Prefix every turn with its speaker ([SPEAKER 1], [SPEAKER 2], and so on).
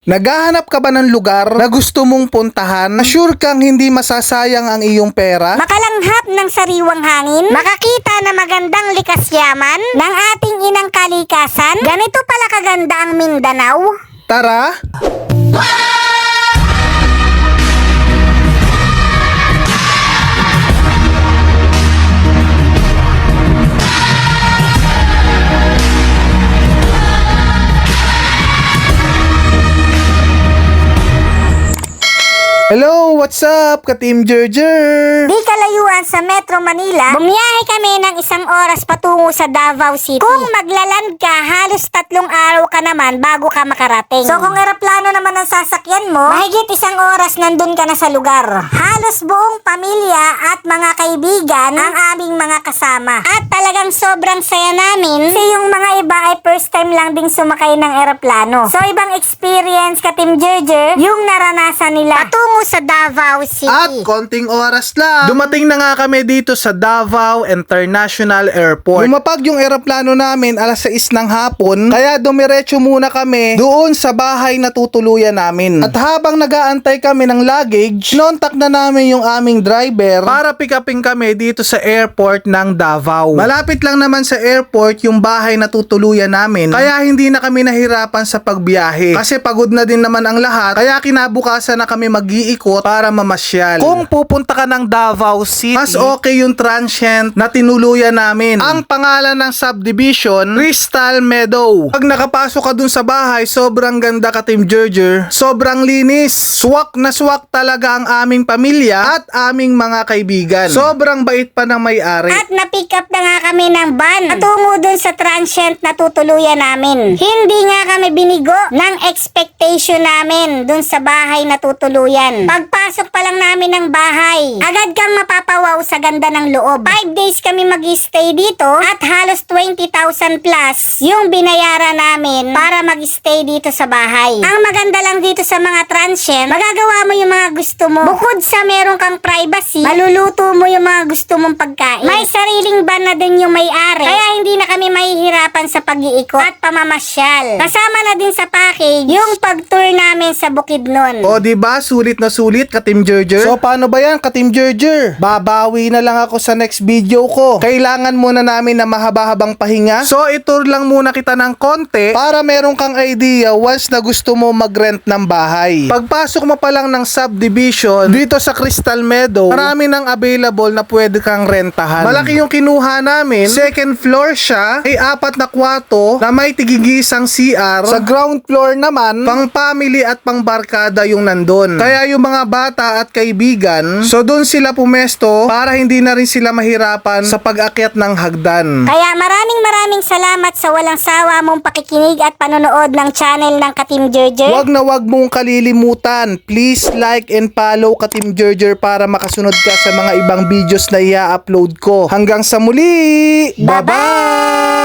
[SPEAKER 1] Naghahanap ka ba ng lugar na gusto mong puntahan? Sure kang hindi masasayang ang iyong pera?
[SPEAKER 2] Makalanghap ng sariwang hangin, makakita na magandang likas yaman ng ating inang kalikasan. Ganito pala kaganda ang Mindanao.
[SPEAKER 1] Tara! Hello, what's up, ka-Team Gerger?
[SPEAKER 2] Di kalayuan sa Metro Manila, bumiyahe kami ng 1 oras patungo sa Davao City. Kung maglaland ka, halos 3 araw ka naman bago ka makarating. So kung eroplano naman ang sasakyan mo, mahigit 1 oras nandun ka na sa lugar. Halos buong pamilya at mga kaibigan ang aming mga kasama. At talagang sobrang saya namin kasi yung mga iba ay first time lang ding sumakay ng eroplano. So ibang experience, ka-Team Gerger, yung naranasan nila patungo sa Davao City.
[SPEAKER 1] At konting oras lang, dumating na nga kami dito sa Davao International Airport. Lumapag yung eroplano namin alas 6 ng hapon, kaya dumiretso muna kami doon sa bahay na tutuluyan namin. At habang nag-aantay kami ng luggage, kinontak na namin yung aming driver para pick upin kami dito sa airport ng Davao. Malapit lang naman sa airport yung bahay na tutuluyan namin, kaya hindi na kami nahirapan sa pagbiyahe. Kasi pagod na din naman ang lahat, kaya kinabukasan na kami mag-iikot para mamasyal. Kung pupunta ka ng Davao City, mas okay yung transient na tinuluyan namin. Ang pangalan ng subdivision, Crystal Meadow. Pag nakapasok ka dun sa bahay, sobrang ganda, ka-Team Gerger. Sobrang linis. Swak na swak talaga ang aming pamilya at aming mga kaibigan. Sobrang bait pa ng may-ari.
[SPEAKER 2] At na-pick up na nga kami ng van patungo dun sa transient na tutuluyan namin. Hindi nga kami binigo ng expectation namin dun sa bahay na tutuluyan. Pagpasok pa lang namin ng bahay, agad kang mapapawaw sa ganda ng loob. 5 days kami mag-stay dito at halos 20,000 plus yung binayaran namin para mag-stay dito sa bahay. Ang maganda lang dito sa mga transient, magagawa mo yung mga gusto mo. Bukod sa meron kang privacy, maluluto mo yung mga gusto mong pagkain. May sariling van na din yung may-ari, kaya hindi na kami mahihirapan sa pag-iikot at pamamasyal. Kasama na din sa package yung pag-tour namin sa Bukidnon.
[SPEAKER 1] O diba, sulit na sulit, ka-Team Gerger. So paano ba yan, ka-Team Gerger? Babawi na lang ako sa next video ko. Kailangan muna namin na mahaba-habang pahinga. So itur lang muna kita ng konti para meron kang idea once na gusto mo mag-rent ng bahay. Pagpasok mo pa lang ng subdivision dito sa Crystal Meadow, marami nang available na pwede kang rentahan. Malaki yung kinuha namin. Second floor siya, ay 4 na kwarto na may tigigisang CR. Sa ground floor naman, pang family at pang barkada yung nandun. Kaya yung mga bata at kaibigan, so doon sila pumesto para hindi na rin sila mahirapan sa pag-akyat ng hagdan.
[SPEAKER 2] Kaya maraming salamat sa walang sawa mong pakikinig at panonood ng channel ng ka-Team Gerger.
[SPEAKER 1] Wag na wag mong kalilimutan. Please like and follow ka-Team Gerger para makasunod ka sa mga ibang videos na i-upload ko. Hanggang sa muli! Bye-bye!